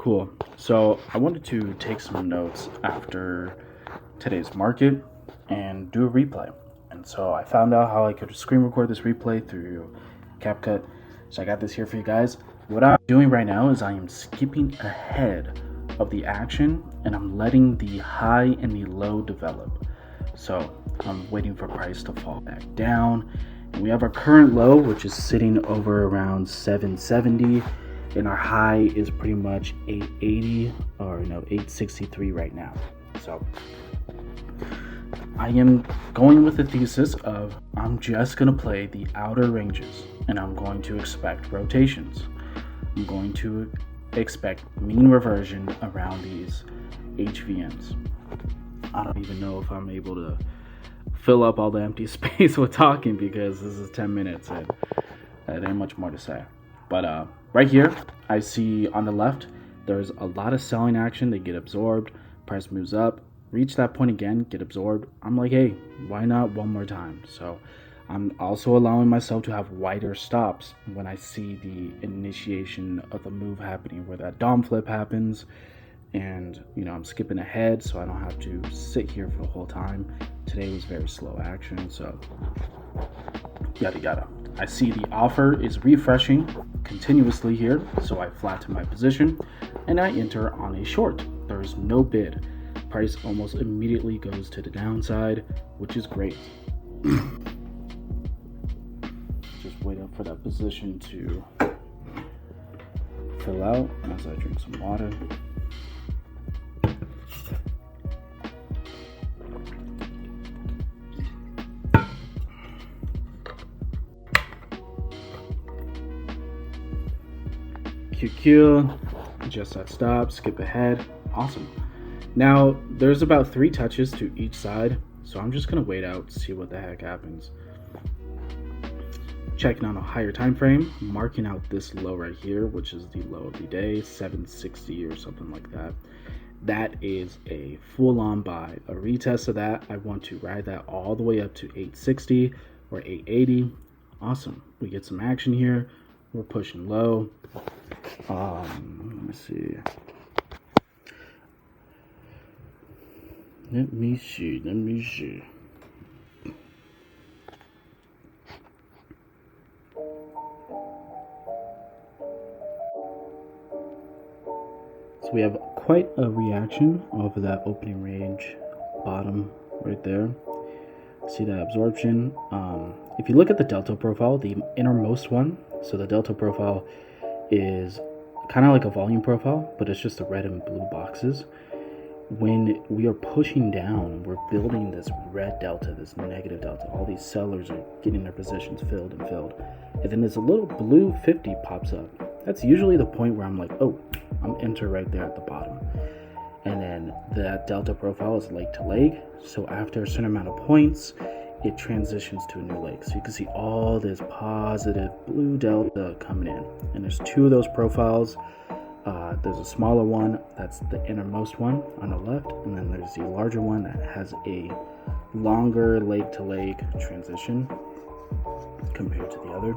Cool. So I wanted to take some notes after today's market and do a replay. And so I found out how I could screen record this replay through CapCut. So I got this here for you guys. What I'm doing right now is I am skipping ahead of the action and I'm letting the high and the low develop. So I'm waiting for price to fall back down. And we have our current low, which is sitting over around 770. And our high is pretty much 880 or 863 right now. So I am going with the thesis of I'm just going to play the outer ranges and I'm going to expect rotations. I'm going to expect mean reversion around these HVNs. I don't even know if I'm able to fill up all the empty space with talking because this is 10 minutes and there ain't much more to say. But right here, I see on the left, there's a lot of selling action. They get absorbed. Price moves up, reach that point again, get absorbed. I'm like, hey, why not one more time? So I'm also allowing myself to have wider stops when I see the initiation of the move happening, where that DOM flip happens. And, I'm skipping ahead so I don't have to sit here for the whole time. Today was very slow action, so yada yada. I see the offer is refreshing continuously here, so I flatten my position and I enter on a short. There is no bid. Price almost immediately goes to the downside, which is great. Just wait up for that position to fill out as I drink some water. QQ, adjust that stop, skip ahead. Awesome. Now, there's about 3 touches to each side, so I'm just going to wait out, see what the heck happens. Checking on a higher time frame, marking out this low right here, which is the low of the day, 760 or something like that. That is a full-on buy. A retest of that, I want to ride that all the way up to 860 or 880. Awesome. We get some action here. We're pushing low. Let me see. Let me see. So we have quite a reaction off of that opening range bottom right there. See that absorption. If you look at the delta profile, the innermost one, so the delta profile is kind of like a volume profile, but it's just the red and blue boxes. When we are pushing down, we're building this red delta, this negative delta. All these sellers are getting their positions filled. And then there's a little blue 50 pops up. That's usually the point where I'm like, oh, I'm enter right there at the bottom. And then that delta profile is leg to leg. So after a certain amount of points, it transitions to a new leg. So you can see all this positive blue delta coming in. And there's 2 of those profiles. There's a smaller one, that's the innermost one on the left. And then there's the larger one that has a longer leg to leg transition compared to the other.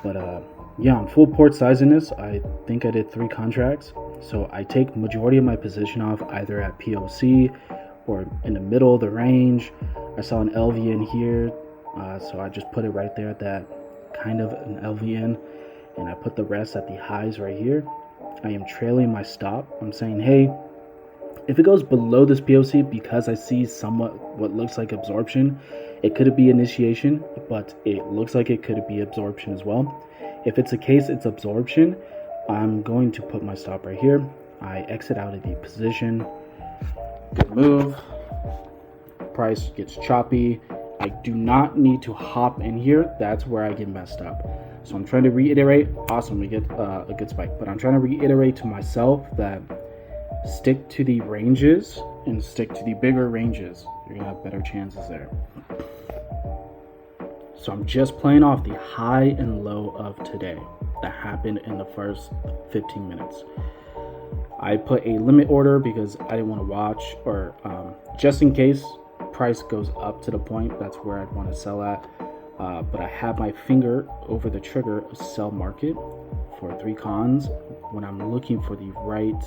But yeah, I'm full port size in this. I think I did 3 contracts. So I take majority of my position off either at POC or in the middle of the range. I saw an LVN here, so I just put it right there at that kind of an LVN, and I put the rest at the highs right here. I am trailing my stop. I'm saying, hey, if it goes below this POC, because I see somewhat what looks like absorption, it could be initiation, but it looks like it could be absorption as well. If it's a case it's absorption, I'm going to put my stop right here. I exit out of the position. Good move. Price gets choppy. I do not need to hop in here. That's where I get messed up. So I'm trying to reiterate. Awesome, we get a good spike. But I'm trying to reiterate to myself that stick to the ranges and stick to the bigger ranges. You're gonna have better chances there. So I'm just playing off the high and low of today that happened in the first 15 minutes. I put a limit order because I didn't want to watch, or just in case price goes up to the point, that's where I'd want to sell at. But I have my finger over the trigger of sell market for 3 cons when I'm looking for the right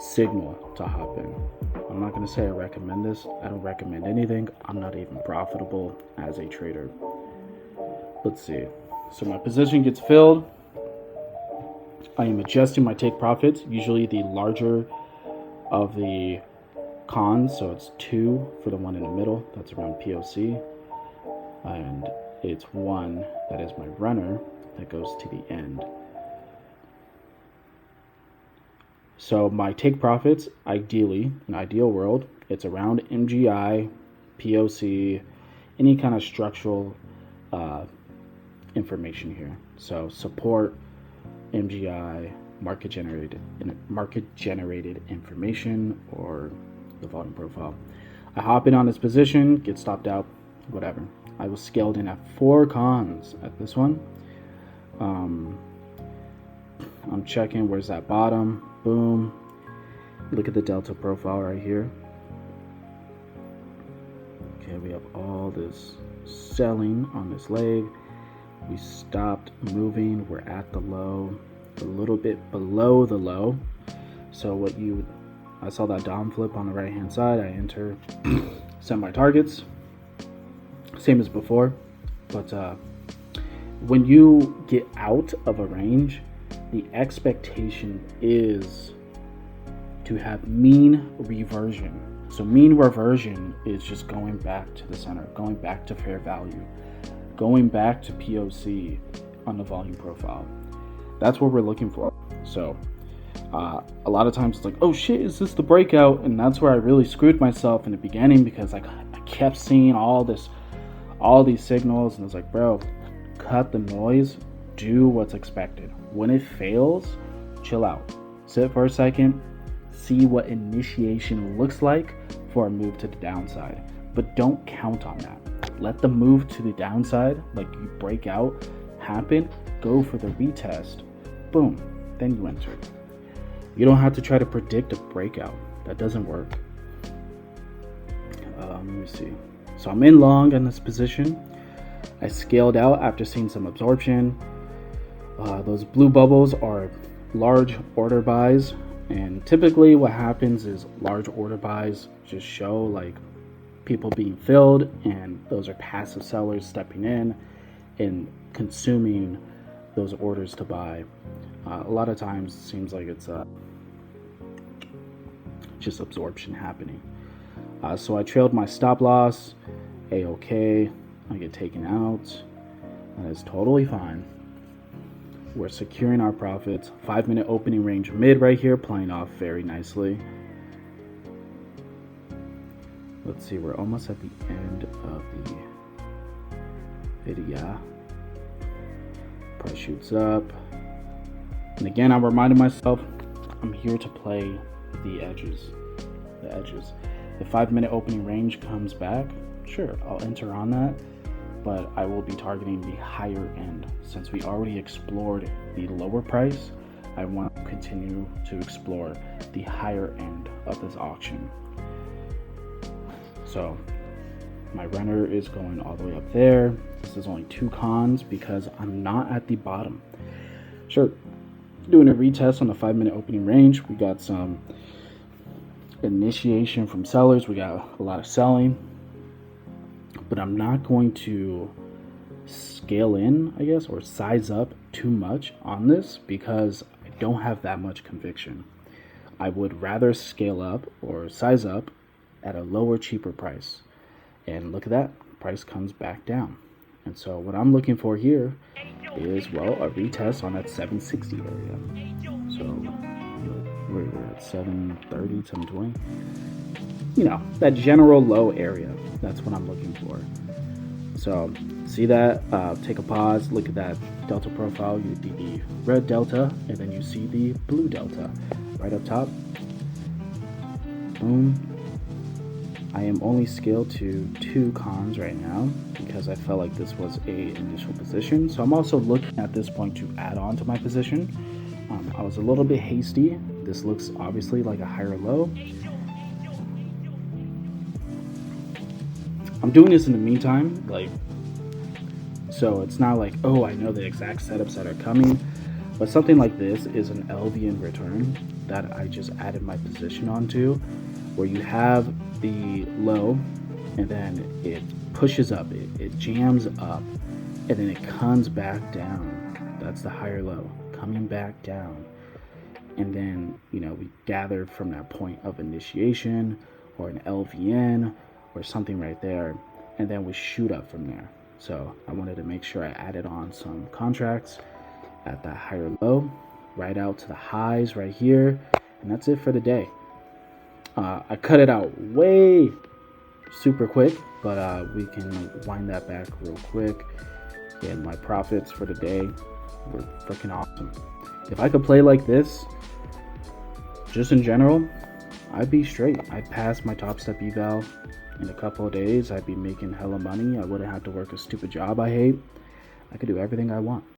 signal to hop in. I'm not going to say I recommend this. I don't recommend anything. I'm not even profitable as a trader. Let's see. So my position gets filled. I am adjusting my take profits, usually the larger of the cons, so it's 2 for the one in the middle, that's around POC, and it's 1 that is my runner that goes to the end. So my take profits, ideally, in ideal world, it's around MGI, POC, any kind of structural information here. So support, MGI, market generated information, or the volume profile. I hop in on this position, get stopped out, whatever. I was scaled in at 4 cons at this one. I'm checking where's that bottom. Boom. Look at the delta profile right here. Okay, we have all this selling on this leg. We stopped moving. We're at the low, a little bit below the low. So I saw that dom flip on the right hand side. I enter, set my targets, same as before. But when you get out of a range, the expectation is to have mean reversion. So mean reversion is just going back to the center, going back to fair value, going back to POC on the volume profile. That's what we're looking for. So a lot of times it's like, oh shit, is this the breakout? And that's where I really screwed myself in the beginning, because I kept seeing all these signals, and it's like, bro, cut the noise, do what's expected. When it fails, chill out, sit for a second, see what initiation looks like for a move to the downside, but don't count on that. Let the move to the downside, like you break out, happen, go for the retest, boom, then you enter. You don't have to try to predict a breakout. That doesn't work. Let me see. So I'm in long in this position. I scaled out after seeing some absorption. Those blue bubbles are large order buys, and typically what happens is large order buys just show like people being filled, and those are passive sellers stepping in and consuming those orders to buy. A lot of times it seems like it's just absorption happening. So I trailed my stop loss, A-okay, I get taken out, that is totally fine. We're securing our profits. 5-minute opening range mid right here, playing off very nicely. Let's see, we're almost at the end of the video. Price shoots up. And again, I'm reminding myself, I'm here to play the edges. The 5-minute opening range comes back, sure, I'll enter on that, but I will be targeting the higher end. Since we already explored the lower price, I want to continue to explore the higher end of this auction. So my runner is going all the way up there. This is only 2 cons because I'm not at the bottom. Sure, doing a retest on the 5-minute opening range. We got some initiation from sellers. We got a lot of selling, but I'm not going to scale in, I guess, or size up too much on this because I don't have that much conviction. I would rather scale up or size up at a lower, cheaper price. And look at that, price comes back down. And so what I'm looking for here is, well, a retest on that 760 area. So we're at 730, 720. You know, that general low area. That's what I'm looking for. So see that, take a pause, look at that delta profile. You see the red delta, and then you see the blue delta right up top. Boom. I am only scaled to 2 cons right now because I felt like this was a initial position. So I'm also looking at this point to add on to my position. I was a little bit hasty. This looks obviously like a higher low. I'm doing this in the meantime, like, so it's not like, oh, I know the exact setups that are coming. But something like this is an LVN return that I just added my position onto, where you have the low and then it pushes up, it jams up, and then it comes back down. That's the higher low, coming back down. And then, we gather from that point of initiation or an LVN or something right there, and then we shoot up from there. So I wanted to make sure I added on some contracts at that higher low, right out to the highs right here, and that's it for the day. I cut it out way super quick, but we can wind that back real quick. And my profits for the day were freaking awesome. If I could play like this, just in general, I'd be straight. I'd pass my top step eval in a couple of days. I'd be making hella money. I wouldn't have to work a stupid job I hate. I could do everything I want.